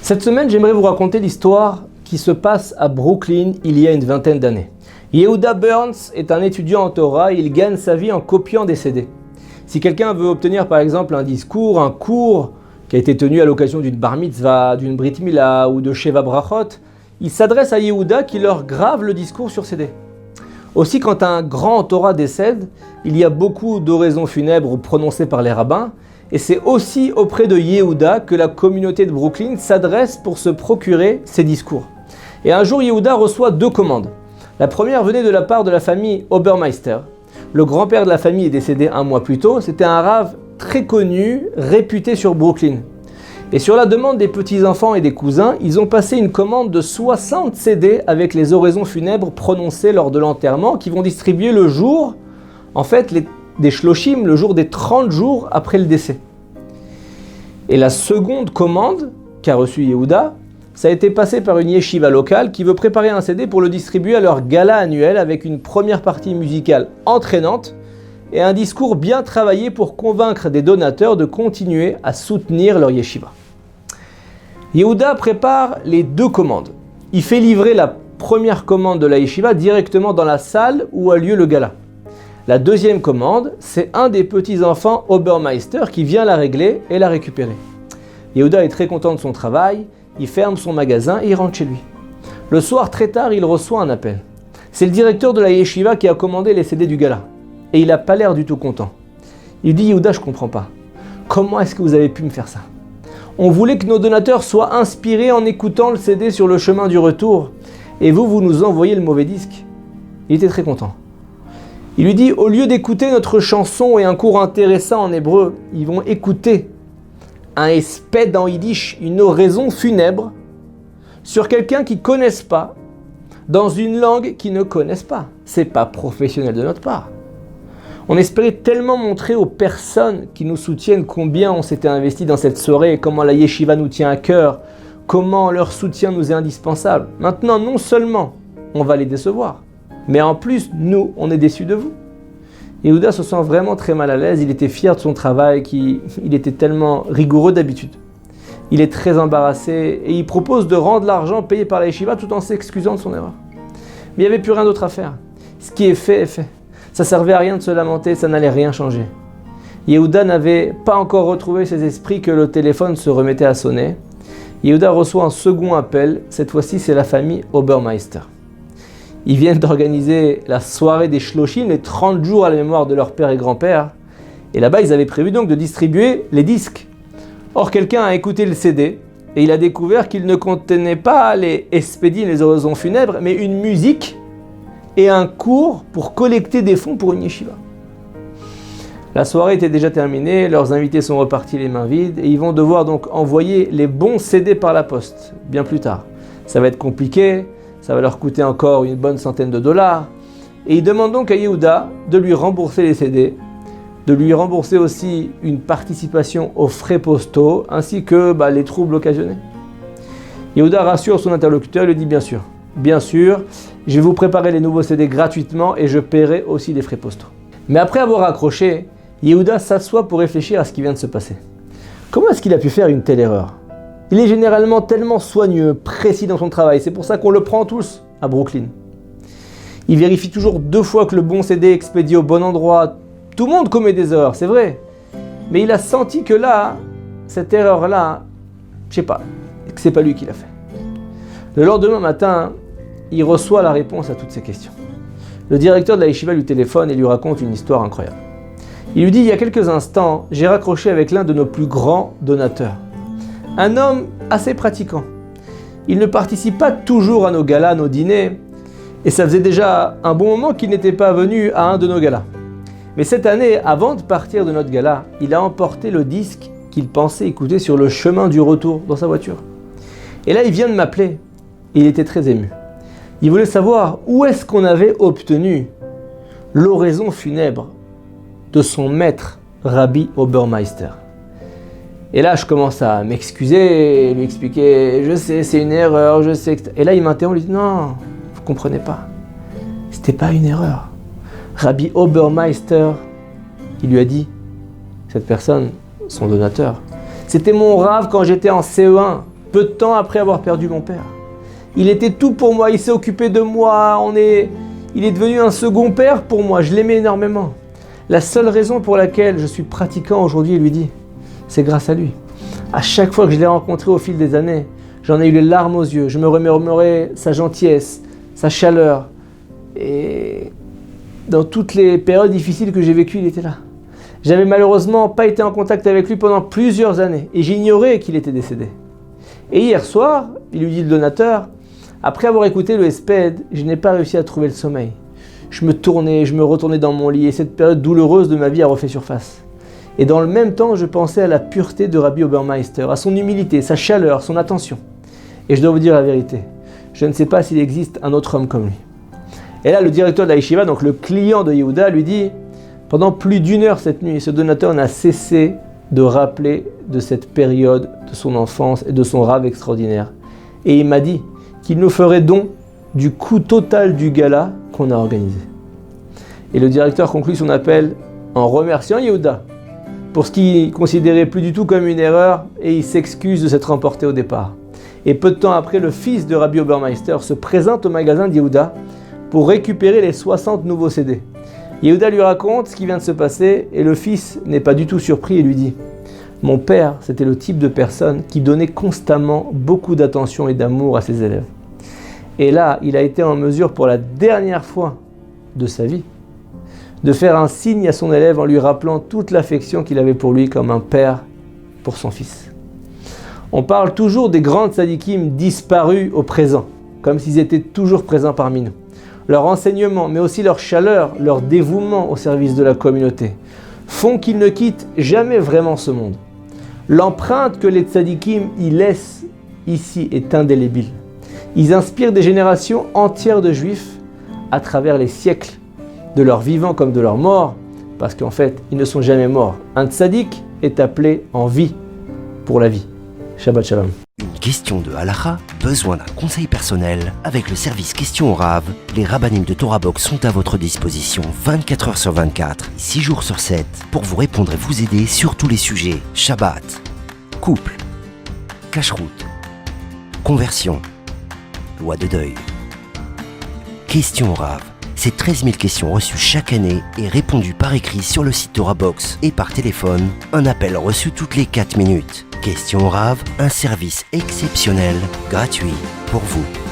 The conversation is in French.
Cette semaine, j'aimerais vous raconter l'histoire qui se passe à Brooklyn il y a une vingtaine d'années. Yehuda Burns est un étudiant en Torah et il gagne sa vie en copiant des CD. Si quelqu'un veut obtenir par exemple un discours, un cours qui a été tenu à l'occasion d'une bar mitzvah, d'une brit milah ou de Sheva Brachot, il s'adresse à Yehuda qui leur grave le discours sur CD. Aussi, quand un grand en Torah décède, il y a beaucoup d'oraisons funèbres prononcées par les rabbins, et c'est aussi auprès de Yehuda que la communauté de Brooklyn s'adresse pour se procurer ces discours. Et un jour, Yehuda reçoit 2 commandes. La première venait de la part de la famille Obermeister. Le grand-père de la famille est décédé 1 mois plus tôt. C'était un rave très connu, réputé sur Brooklyn. Et sur la demande des petits-enfants et des cousins, ils ont passé une commande de 60 CD avec les oraisons funèbres prononcées lors de l'enterrement qui vont distribuer le jour, des shloshim, le jour des 30 jours après le décès. Et la seconde commande qu'a reçue Yehuda, ça a été passé par une yeshiva locale qui veut préparer un CD pour le distribuer à leur gala annuel avec une première partie musicale entraînante et un discours bien travaillé pour convaincre des donateurs de continuer à soutenir leur yeshiva. Yehuda prépare les 2 commandes. Il fait livrer la première commande de la yeshiva directement dans la salle où a lieu le gala. La deuxième commande, c'est un des petits-enfants Obermeister qui vient la régler et la récupérer. Yehuda est très content de son travail, il ferme son magasin et il rentre chez lui. Le soir, très tard, il reçoit un appel. C'est le directeur de la yeshiva qui a commandé les CD du gala. Et il n'a pas l'air du tout content. Il dit « Yehuda, je ne comprends pas. Comment est-ce que vous avez pu me faire ça ? On voulait que nos donateurs soient inspirés en écoutant le CD sur le chemin du retour. Et vous nous envoyez le mauvais disque. » Il était très content. Il lui dit « Au lieu d'écouter notre chanson et un cours intéressant en hébreu, ils vont écouter un espède en yiddish, une oraison funèbre, sur quelqu'un qu'ils ne connaissent pas, dans une langue qu'ils ne connaissent pas. C'est pas professionnel de notre part. » On espérait tellement montrer aux personnes qui nous soutiennent combien on s'était investi dans cette soirée, comment la yeshiva nous tient à cœur, comment leur soutien nous est indispensable. Maintenant, non seulement on va les décevoir, mais en plus, nous, on est déçus de vous. Yehuda se sent vraiment très mal à l'aise, il était fier de son travail, il était tellement rigoureux d'habitude. Il est très embarrassé et il propose de rendre l'argent payé par la yeshiva tout en s'excusant de son erreur. Mais il n'y avait plus rien d'autre à faire. Ce qui est fait est fait. Ça servait à rien de se lamenter, ça n'allait rien changer. Yehuda n'avait pas encore retrouvé ses esprits que le téléphone se remettait à sonner. Yehuda reçoit un second appel, cette fois-ci c'est la famille Obermeister. Ils viennent d'organiser la soirée des shloshim, les 30 jours à la mémoire de leur père et grand-père. Et là-bas, ils avaient prévu donc de distribuer les disques. Or, quelqu'un a écouté le CD et il a découvert qu'il ne contenait pas les espédim, les oraisons funèbres, mais une musique et un cours pour collecter des fonds pour une yeshiva. La soirée était déjà terminée, leurs invités sont repartis les mains vides et ils vont devoir donc envoyer les bons CD par la poste, bien plus tard. Ça va être compliqué, ça va leur coûter encore une bonne centaine de dollars. Et ils demandent donc à Yehuda de lui rembourser les CD, de lui rembourser aussi une participation aux frais postaux, ainsi que les troubles occasionnés. Yehuda rassure son interlocuteur et lui dit bien sûr, je vais vous préparer les nouveaux CD gratuitement et je paierai aussi les frais postaux. Mais après avoir accroché, Yehuda s'assoit pour réfléchir à ce qui vient de se passer. Comment est-ce qu'il a pu faire une telle erreur ? Il est généralement tellement soigneux, précis dans son travail, c'est pour ça qu'on le prend tous à Brooklyn. Il vérifie toujours 2 fois que le bon CD est expédié au bon endroit. Tout le monde commet des erreurs, c'est vrai. Mais il a senti que là, cette erreur-là, que c'est pas lui qui l'a fait. Le lendemain matin, il reçoit la réponse à toutes ces questions. Le directeur de la yeshiva lui téléphone et lui raconte une histoire incroyable. Il lui dit, il y a quelques instants, j'ai raccroché avec l'un de nos plus grands donateurs. Un homme assez pratiquant. Il ne participe pas toujours à nos galas, nos dîners, et ça faisait déjà un bon moment qu'il n'était pas venu à un de nos galas. Mais cette année, avant de partir de notre gala, il a emporté le disque qu'il pensait écouter sur le chemin du retour dans sa voiture. Et là, il vient de m'appeler. Il était très ému. Il voulait savoir où est-ce qu'on avait obtenu l'oraison funèbre de son maître, Rabbi Obermeister. Et là, je commence à m'excuser, lui expliquer, je sais, c'est une erreur, je sais. Et là, il m'interrompt, il dit, non, vous comprenez pas. C'était pas une erreur. Rabbi Obermeister, il lui a dit, cette personne, son donateur, c'était mon rave quand j'étais en CE1. peu de temps après avoir perdu mon père. Il était tout pour moi, il s'est occupé de moi, il est devenu un second père pour moi, je l'aimais énormément. La seule raison pour laquelle je suis pratiquant aujourd'hui, il lui dit, c'est grâce à lui. À chaque fois que je l'ai rencontré au fil des années, j'en ai eu les larmes aux yeux, je me remémorais sa gentillesse, sa chaleur. Et dans toutes les périodes difficiles que j'ai vécues, il était là. J'avais malheureusement pas été en contact avec lui pendant plusieurs années et j'ignorais qu'il était décédé. Et hier soir, il lui dit le donateur, après avoir écouté le Hesped, je n'ai pas réussi à trouver le sommeil. Je me tournais, je me retournais dans mon lit et cette période douloureuse de ma vie a refait surface. Et dans le même temps, je pensais à la pureté de Rabbi Obermeister, à son humilité, sa chaleur, son attention. Et je dois vous dire la vérité, je ne sais pas s'il existe un autre homme comme lui. Et là, le directeur de la yeshiva, donc le client de Yehuda, lui dit, pendant plus d'une heure cette nuit, ce donateur n'a cessé de rappeler de cette période de son enfance et de son rave extraordinaire. Et il m'a dit qu'il nous ferait don du coût total du gala qu'on a organisé. Et le directeur conclut son appel en remerciant Yehuda pour ce qu'il considérait plus du tout comme une erreur et il s'excuse de s'être emporté au départ. Et peu de temps après, le fils de Rabbi Obermeister se présente au magasin de Yehuda pour récupérer les 60 nouveaux CD. Yehuda lui raconte ce qui vient de se passer et le fils n'est pas du tout surpris et lui dit « Mon père, c'était le type de personne qui donnait constamment beaucoup d'attention et d'amour à ses élèves. Et là, il a été en mesure pour la dernière fois de sa vie de faire un signe à son élève en lui rappelant toute l'affection qu'il avait pour lui comme un père pour son fils. » On parle toujours des grands tzadikim disparus au présent, comme s'ils étaient toujours présents parmi nous. Leur enseignement, mais aussi leur chaleur, leur dévouement au service de la communauté, font qu'ils ne quittent jamais vraiment ce monde. L'empreinte que les tzadikim y laissent ici est indélébile. Ils inspirent des générations entières de juifs à travers les siècles, de leur vivant comme de leur mort, parce qu'en fait, ils ne sont jamais morts. Un tzadik est appelé en vie pour la vie. Shabbat Shalom. Une question de halakha, besoin d'un conseil personnel? Avec le service Questions au Rav, les rabbinim de Torah Box sont à votre disposition 24 heures sur 24, 6 jours sur 7, pour vous répondre et vous aider sur tous les sujets. Shabbat, couple, cacheroute, conversion, loi de deuil. Questions au Rav, c'est 13 000 questions reçues chaque année et répondues par écrit sur le site Torah Box et par téléphone, un appel reçu toutes les 4 minutes. Questions au Rav, un service exceptionnel, gratuit pour vous.